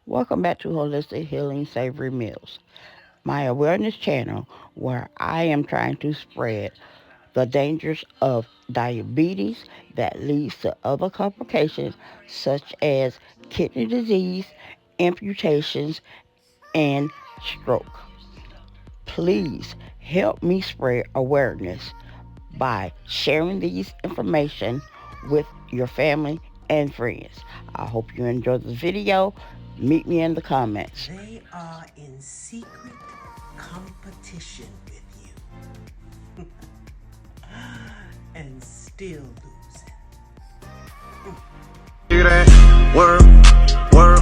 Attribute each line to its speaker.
Speaker 1: Welcome back to Holistic Healing Savory Meals, my awareness channel where I am trying to spread the dangers of diabetes that leads to other complications such as kidney disease, amputations, and stroke. Please help me spread awareness by sharing these information with your family and friends. I hope you enjoy this video. Meet me in the comments.
Speaker 2: They are in secret competition with you and still losing.
Speaker 3: Hear that? Work, work.